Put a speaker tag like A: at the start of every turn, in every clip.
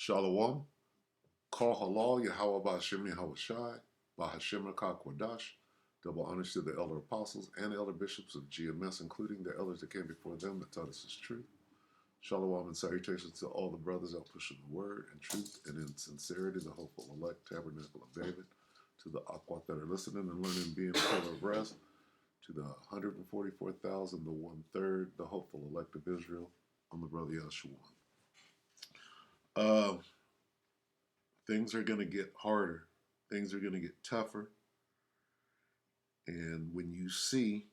A: Shalom. Kol halal Yahweh Ba'Hashem Yahweh Shai. Ba'Hashem Rakah Kwadash. Double honors to the elder apostles and elder bishops of GMS, including the elders that came before them that taught us his truth. Shalom and salutations to all the brothers out pushing the word and truth and in sincerity, the hopeful elect tabernacle of David, to the Akwat that are listening and learning, being full of rest, to the 144,000, the 1/3, the hopeful elect of Israel, on the brother Yahshua. Things are going to get harder. Things are going to get tougher. And when you see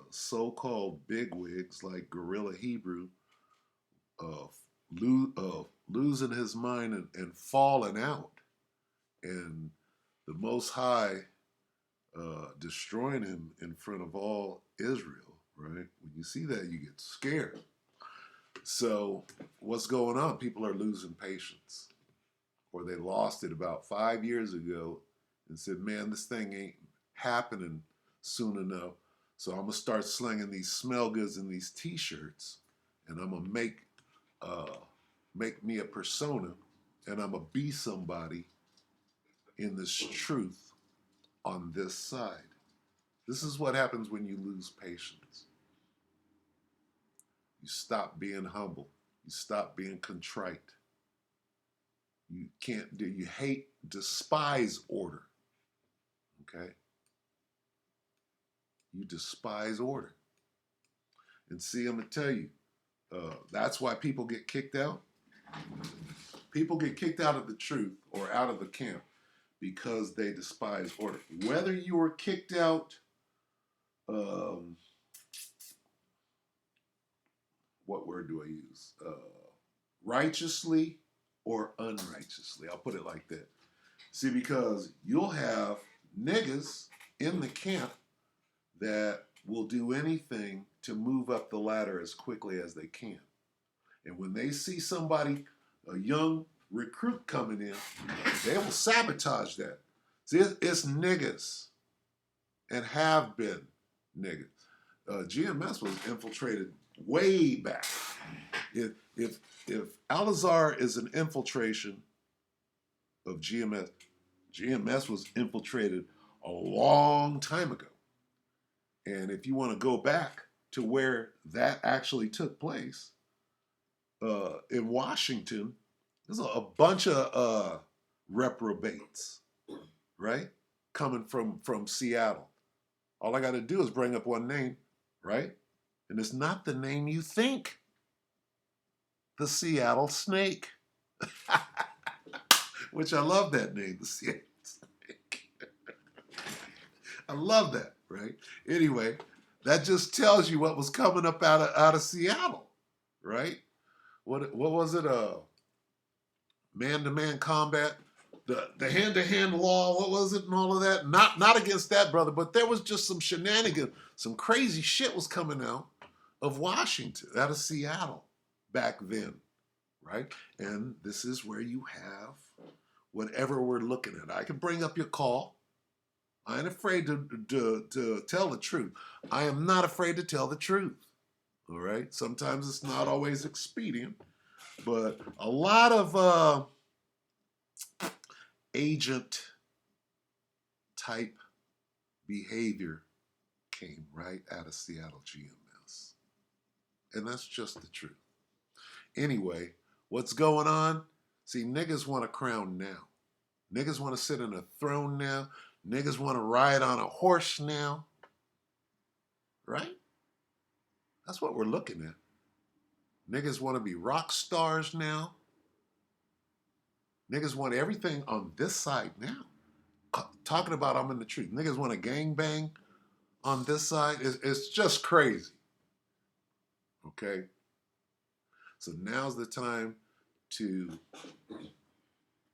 A: so-called bigwigs like Gorilla Hebrew losing his mind and falling out, and the Most High destroying him in front of all Israel, right? When you see that, you get scared. So what's going on? People are losing patience. Or they lost it about 5 years ago and said, man, this thing ain't happening soon enough. So I'm going to start slinging these smell goods in these t-shirts, and I'm going to make me a persona, and I'm going to be somebody in this truth on this side. This is what happens when you lose patience. You stop being humble. You stop being contrite. You despise order. Okay? You despise order. And see, I'm going to tell you, that's why people get kicked out. People get kicked out of the truth or out of the camp because they despise order. Whether you were kicked out, what word do I use? Righteously or unrighteously. I'll put it like that. See, because you'll have niggas in the camp that will do anything to move up the ladder as quickly as they can. And when they see somebody, a young recruit coming in, they will sabotage that. See, it's niggas and have been niggas. GMS was infiltrated way back. If Al-Azhar is an infiltration of GMS, GMS was infiltrated a long time ago. And if you want to go back to where that actually took place, in Washington, there's a bunch of reprobates, right? Coming from Seattle. All I got to do is bring up one name, right? And it's not the name you think. The Seattle Snake. Which I love that name, the Seattle Snake. I love that, right? Anyway, that just tells you what was coming up out of Seattle, right? What was it? Man-to-man combat, the hand-to-hand law. What was it, and all of that? Not against that, brother, but there was just some shenanigans, some crazy shit was coming out of Washington, out of Seattle back then, right? And this is where you have whatever we're looking at. I can bring up your call. I ain't afraid to tell the truth. I am not afraid to tell the truth. All right? Sometimes it's not always expedient, but a lot of agent type behavior came right out of Seattle GMS. And that's just the truth. Anyway, what's going on? See, niggas want a crown now. Niggas want to sit in a throne now. Niggas want to ride on a horse now. Right? That's what we're looking at. Niggas want to be rock stars now. Niggas want everything on this side now. Talking about I'm in the truth. Niggas want a gangbang on this side. It's just crazy. Okay? So now's the time to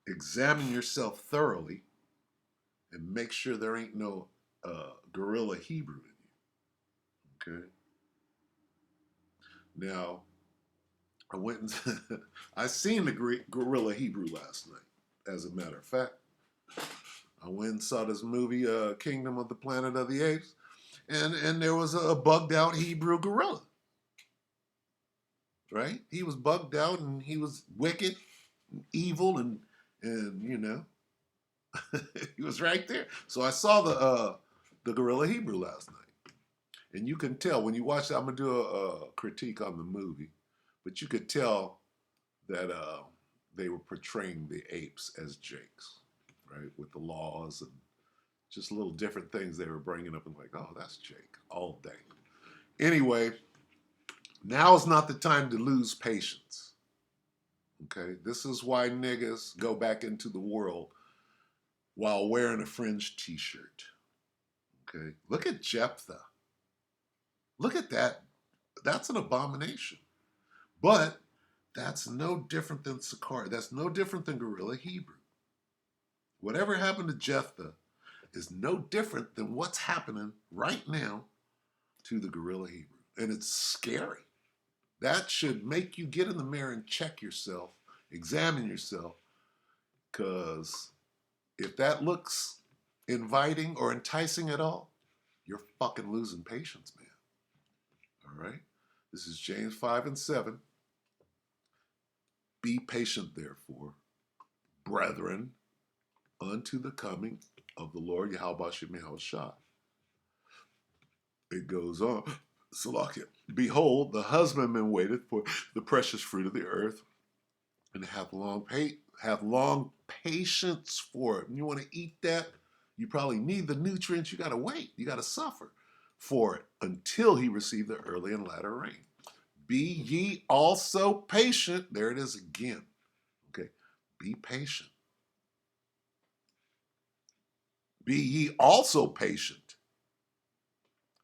A: examine yourself thoroughly and make sure there ain't no Gorilla Hebrew in you. Okay? Now, I went and I seen the Gorilla Hebrew last night, as a matter of fact. I went and saw this movie, Kingdom of the Planet of the Apes, and there was a bugged out Hebrew gorilla. Right? He was bugged out and he was wicked. evil and you know, he was right there. So I saw the Gorilla Hebrew last night, and you can tell when you watch it. I'm gonna do a critique on the movie, but you could tell that they were portraying the apes as Jakes, right, with the laws and just little different things they were bringing up, and like, oh, that's Jake all day. Anyway, now is not the time to lose patience. Okay, this is why niggas go back into the world while wearing a fringe t-shirt. Okay, look at Jephthah. Look at that. That's an abomination. But that's no different than Sakari. That's no different than Gorilla Hebrew. Whatever happened to Jephthah is no different than what's happening right now to the Gorilla Hebrew. And it's scary. That should make you get in the mirror and check yourself, examine yourself, because if that looks inviting or enticing at all, you're fucking losing patience, man. All right? This is James 5 and 7. Be patient, therefore, brethren, unto the coming of the Lord Yahweh Shah. It goes on. Salakia. Behold, the husbandman waiteth for the precious fruit of the earth, and hath long patience for it. And you want to eat that? You probably need the nutrients. You got to wait. You got to suffer for it until he receive the early and latter rain. Be ye also patient. There it is again. Okay. Be patient. Be ye also patient.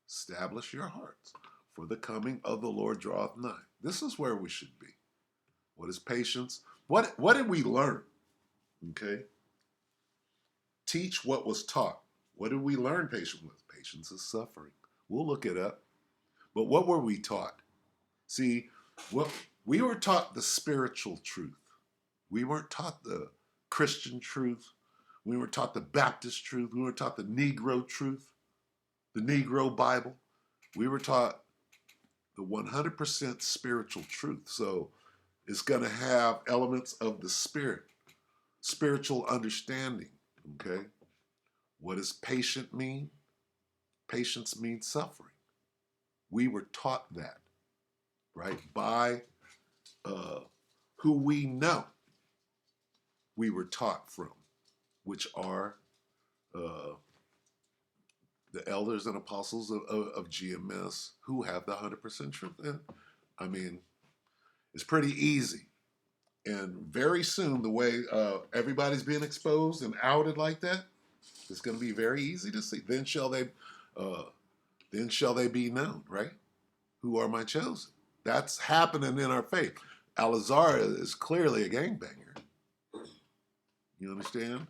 A: Establish your hearts, for the coming of the Lord draweth nigh. This is where we should be. What is patience? What did we learn? Okay. Teach what was taught. What did we learn patience with? Patience is suffering. We'll look it up. But what were we taught? See, we were taught the spiritual truth. We weren't taught the Christian truth. We were taught the Baptist truth. We were taught the Negro truth, the Negro Bible. We were taught the 100% spiritual truth. So it's going to have elements of the spirit, spiritual understanding. Okay? What does patient mean? Patience means suffering. We were taught that, right? By who we know we were taught from, which are the elders and apostles of GMS who have the 100% truth. And I mean, it's pretty easy. And very soon, the way everybody's being exposed and outed like that, it's going to be very easy to see. Then shall they be known, right? Who are my chosen? That's happening in our faith. Alazar is clearly a gangbanger. You understand?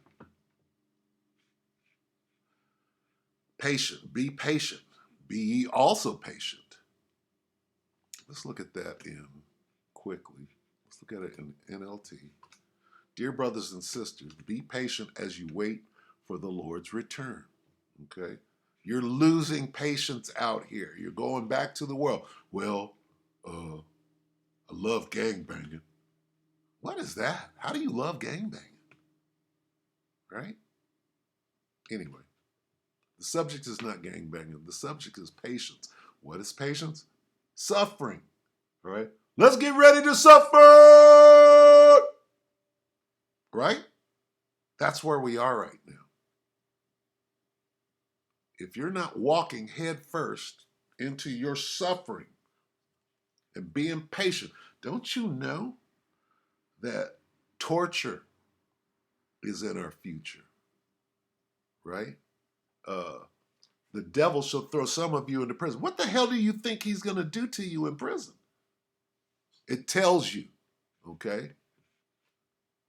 A: Patient. Be patient. Be ye also patient. Let's look at that in quickly. Let's look at it in NLT. Dear brothers and sisters, be patient as you wait for the Lord's return. Okay? You're losing patience out here. You're going back to the world. Well, I love gangbanging. What is that? How do you love gangbanging? Right? Anyway, the subject is not gangbanging. The subject is patience. What is patience? Suffering. All right? Let's get ready to suffer! Right? That's where we are right now. If you're not walking head first into your suffering and being patient, don't you know that torture is in our future? Right? The devil shall throw some of you into prison. What the hell do you think he's going to do to you in prison? It tells you, okay?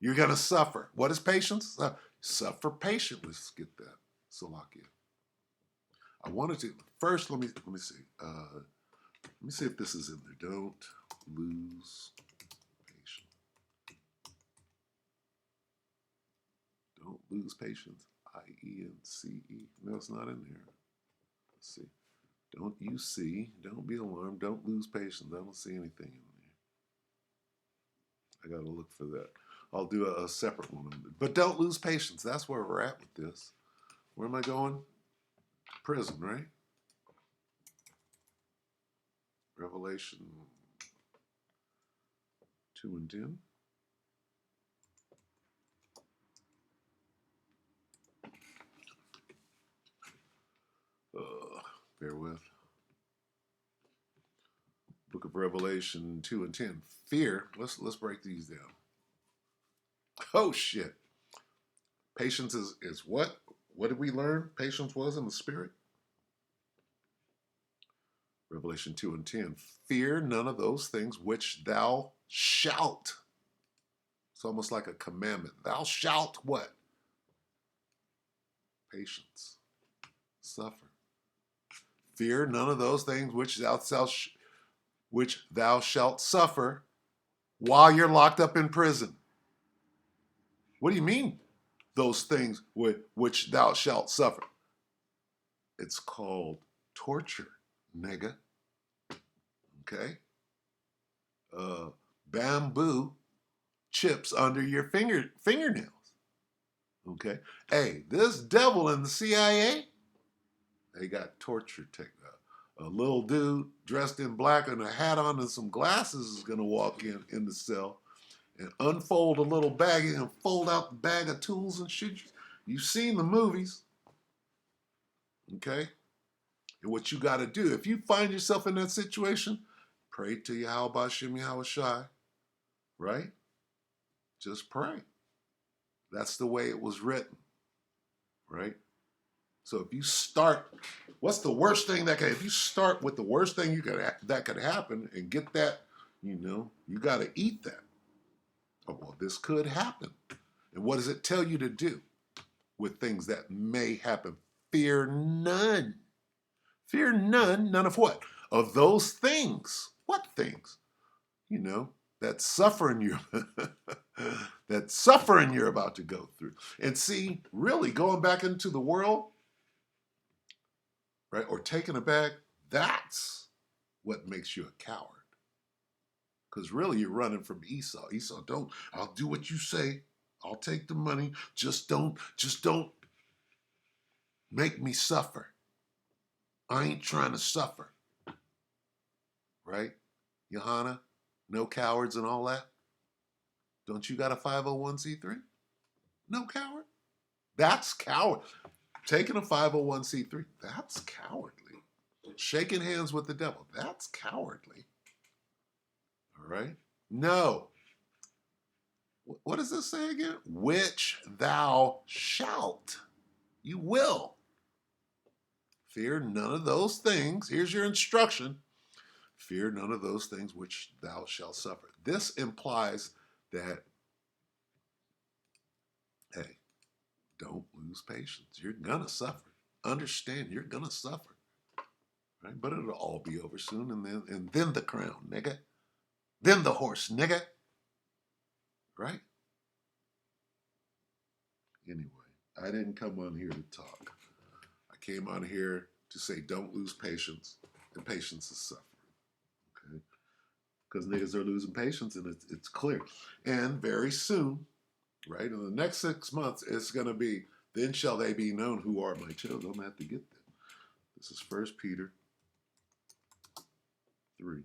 A: You're going to suffer. What is patience? Suffer patiently. Let's get that. Salakia. I wanted to, first, let me see. Let me see if this is in there. Don't lose patience. Don't lose patience. I-E-N-C-E. No, it's not in there. Let's see. Don't you see? Don't be alarmed. Don't lose patience. I don't see anything in there. I got to look for that. I'll do a separate one. But don't lose patience. That's where we're at with this. Where am I going? Prison, right? Revelation 2 and 10. Bear with. Book of Revelation 2 and 10. Fear. Let's break these down. Oh shit. Patience is what? What did we learn? Patience was in the spirit. Revelation 2 and 10. Fear none of those things which thou shalt. It's almost like a commandment. Thou shalt what? Patience. Suffer. Fear none of those things which thou shalt suffer while you're locked up in prison. What do you mean, those things which thou shalt suffer? It's called torture, nigga. Okay? Bamboo chips under your fingernails. Okay? Hey, this devil in the CIA, they got torture technique. A little dude dressed in black and a hat on and some glasses is going to walk in the cell and unfold a little bag and fold out the bag of tools and shoot you. You've seen the movies. Okay? And what you got to do, if you find yourself in that situation, pray to Yahweh Shem Yahweh Shai, right? Just pray. That's the way it was written, right? So if you start, what's the worst thing if you start with the worst thing that could happen and get that, you got to eat that. Oh, well, this could happen. And what does it tell you to do with things that may happen? Fear none. Fear none. None of what? Of those things. What things? That suffering you're about to go through. And see, really going back into the world, right, or taking it back, that's what makes you a coward. Because really you're running from Esau. Esau, I'll do what you say. I'll take the money. Just don't make me suffer. I ain't trying to suffer. Right? Johanna, no cowards and all that. Don't you got a 501c3? No coward. That's coward. Taking a 501c3, that's cowardly. Shaking hands with the devil, that's cowardly. All right? No. What does this say again? Which thou shalt. You will. Fear none of those things. Here's your instruction. Fear none of those things which thou shalt suffer. This implies that, hey, don't lose patience. You're going to suffer. Understand you're going to suffer. Right? But it'll all be over soon. And then the crown, nigga. Then the horse, nigga. Right? Anyway, I didn't come on here to talk. I came on here to say don't lose patience. And patience is suffering. Okay? Because niggas are losing patience and it's clear. And very soon, right, in the next 6 months, it's going to be, then shall they be known who are my children. I'm going to have to get them. This is 1 Peter 3.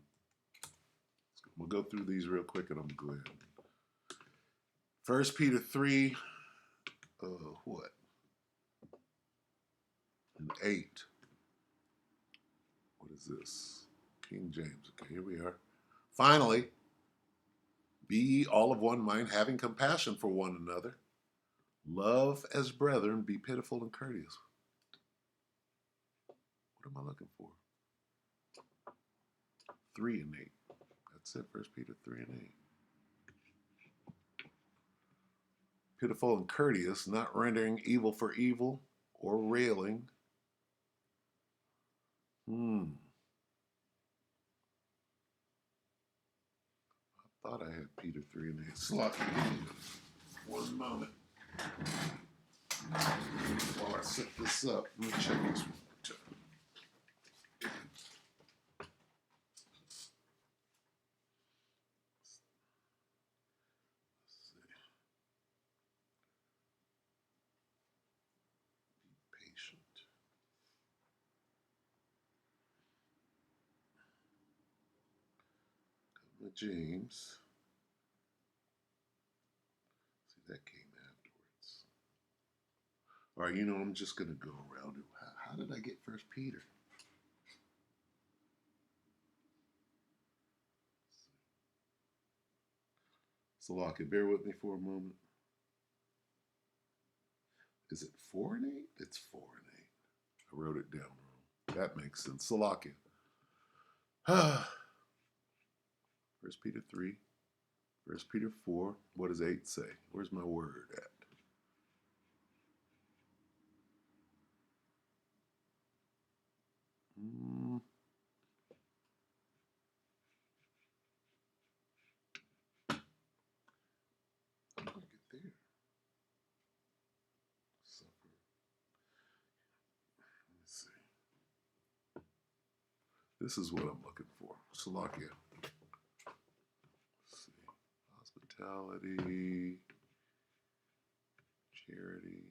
A: We'll go through these real quick and I'm going to go ahead. 1 Peter 3, what? And 8. What is this? King James. Okay, here we are. Finally, be ye all of one mind, having compassion for one another. Love as brethren, be pitiful and courteous. What am I looking for? 3 and 8. That's it, 1 Peter 3 and 8. Pitiful and courteous, not rendering evil for evil or railing. I thought I had Peter 3 and 8. Sloppy. 1 moment. While I set this up, let me check this one. patient. James. See, that came afterwards. All right, you know, I'm just going to go around it. How did I get First Peter? Salaki, bear with me for a moment. Is it 4 and 8? It's 4 and 8. I wrote it down wrong. That makes sense. Salaki. First Peter 3. First Peter 4. What does 8 say? Where's my word at? How do I get there? Suffer. Let me see. This is what I'm looking for. Salakia. Let's see. Hospitality. Charity.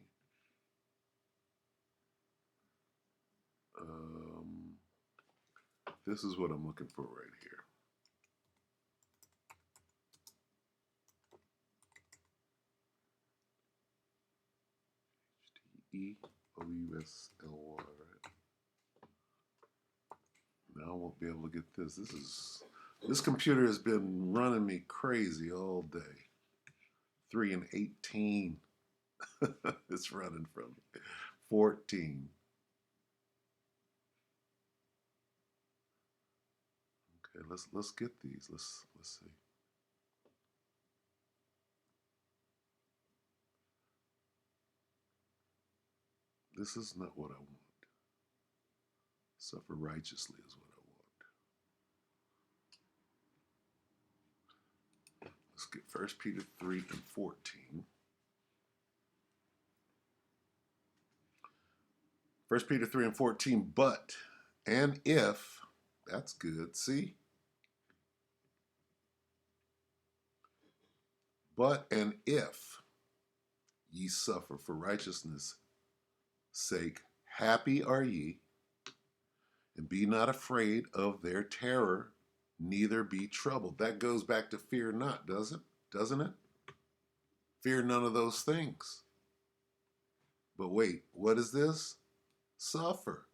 A: This is what I'm looking for right here. HTEOUSLY, right? Now I won't be able to get this. This computer has been running me crazy all day. 3 and 18. It's running from me. 14. Okay, let's get these. Let's see. This is not what I want. Suffer righteously is what I want. Let's get 1 Peter 3 and 14. 1 Peter 3 and 14, but, and if, that's good, see? But, and if ye suffer for righteousness' sake, happy are ye, and be not afraid of their terror, neither be troubled. That goes back to fear not, doesn't it? Fear none of those things. But wait, what is this? Suffer.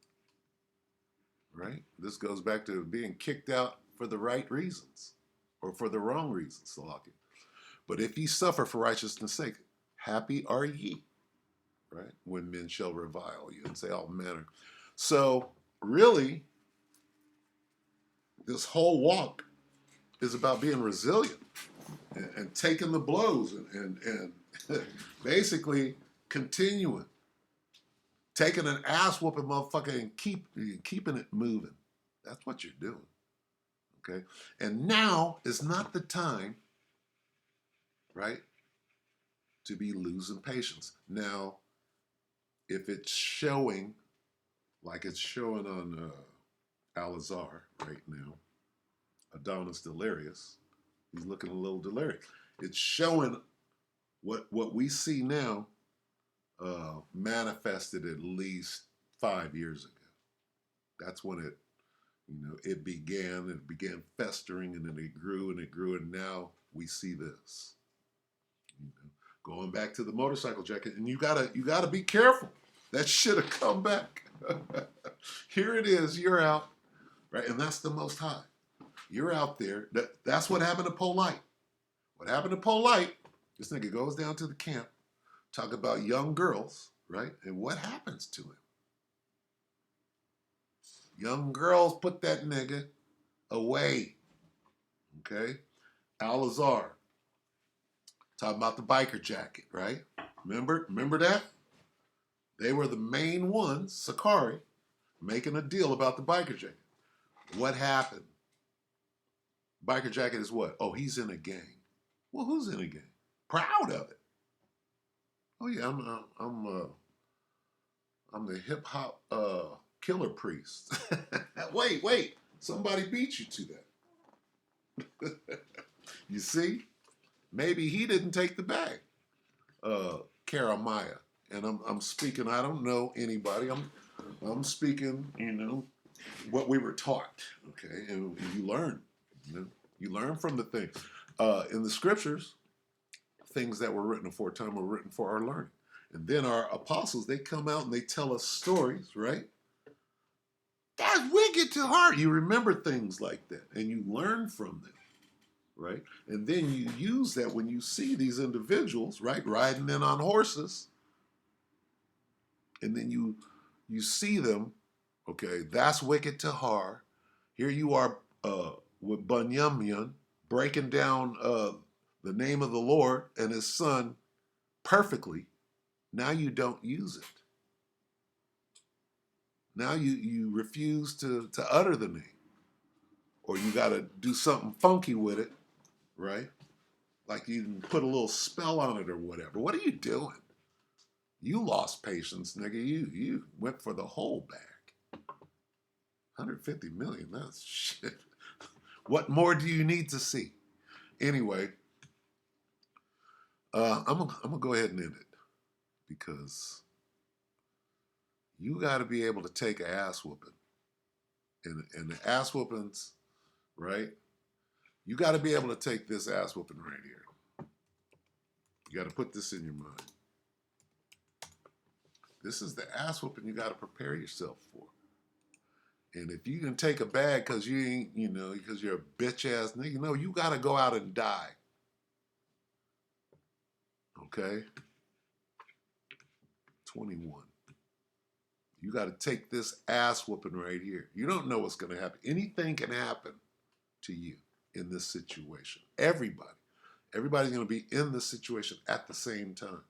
A: Right? This goes back to being kicked out for the right reasons, or for the wrong reasons, Salaki. But if ye suffer for righteousness' sake, happy are ye, right? When men shall revile you and say all manner. So really, this whole walk is about being resilient and taking the blows and basically continuing. Taking an ass whooping motherfucker and keeping it moving. That's what you're doing. Okay? And now is not the time, right, to be losing patience. Now, if it's showing like it's showing on Al-Azhar right now, Adonis Delirious, he's looking a little delirious. It's showing what we see now manifested at least 5 years ago. That's when it began festering, and then it grew, and now we see this. Going back to the motorcycle jacket, and you gotta be careful. That should have come back. Here it is, you're out, right? And that's the Most High. You're out there. That's what happened to Polite. What happened to Polite, this nigga goes down to the camp, talk about young girls, right? And what happens to him? Young girls put that nigga away. Okay? Al-Azhar, talking about the biker jacket, right? Remember that? They were the main ones, Sakari, making a deal about the biker jacket. What happened? Biker jacket is what? Oh, he's in a gang. Well, who's in a gang? Proud of it. Oh yeah, I'm the hip hop killer priest. Wait, somebody beat you to that. You see, maybe he didn't take the bag. Karamaya and I'm speaking. I don't know anybody. I'm speaking. What we were taught. Okay, and you learn. You learn from the things in the scriptures. Things that were written aforetime were written for our learning, and then our apostles, they come out and they tell us stories, right? That's wicked to heart. You remember things like that, and you learn from them, right? And then you use that when you see these individuals, right, riding in on horses, and then you see them, okay, that's wicked to heart. Here you are with Bunyamin breaking down the name of the Lord and his son perfectly. Now you don't use it. Now you refuse to utter the name. Or you got to do something funky with it, right? Like you can put a little spell on it or whatever. What are you doing? You lost patience, nigga. You went for the whole bag. 150 million, that's shit. What more do you need to see? Anyway, I'm gonna go ahead and end it because you got to be able to take an ass whooping, and the ass whoopings, right? You got to be able to take this ass whooping right here. You got to put this in your mind. This is the ass whooping you got to prepare yourself for. And if you can take a bag because you ain't, because you're a bitch ass nigga, no, you got to go out and die. Okay? 21. You got to take this ass whooping right here. You don't know what's going to happen. Anything can happen to you in this situation. Everybody's going to be in this situation at the same time,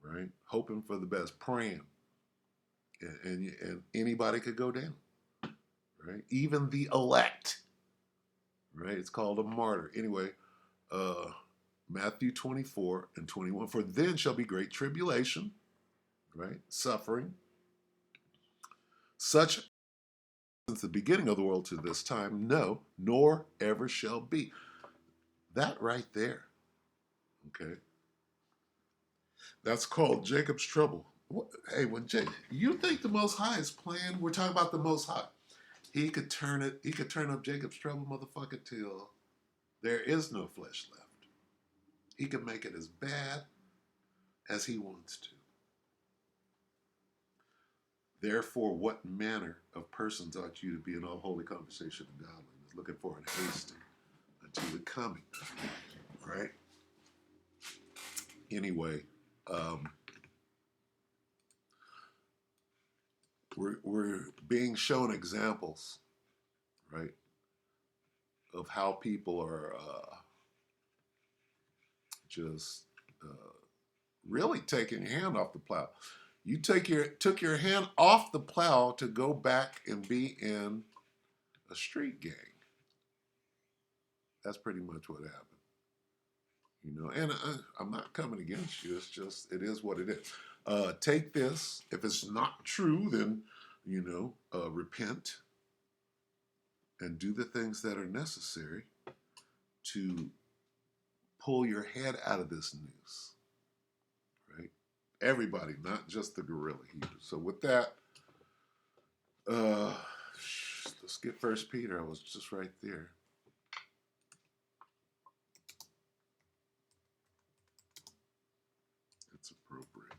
A: right? Hoping for the best, praying. And anybody could go down, right? Even the elect, right? It's called a martyr. Anyway, Matthew 24 and 21. For then shall be great tribulation, right? Suffering. Such since the beginning of the world to this time, no, nor ever shall be. That right there, okay? That's called Jacob's trouble. Hey, you think the Most High is playing? We're talking about the Most High. He could turn up Jacob's trouble, motherfucker, till there is no flesh left. He can make it as bad as he wants to. Therefore, what manner of persons ought you to be in all holy conversation and godliness, looking for and hasting unto the coming, right? Anyway, we're being shown examples, right, of how people are just really taking your hand off the plow. You took your hand off the plow to go back and be in a street gang. That's pretty much what happened. And I'm not coming against you. It's just, it is what it is. Take this. If it's not true, then, repent and do the things that are necessary to pull your head out of this noose, right? Everybody, not just the gorilla Hebrews. So with that, let's get 1 Peter. I was just right there. That's appropriate.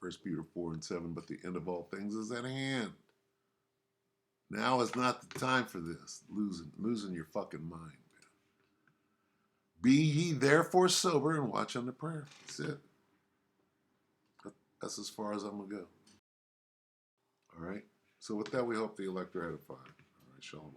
A: 1 Peter 4 and 7, but the end of all things is at hand. Now is not the time for this. Losing your fucking mind, man. Be ye therefore sober and watch unto prayer. That's it. That's as far as I'm going to go. All right? So with that, we hope the elect are edified. All right, shalom.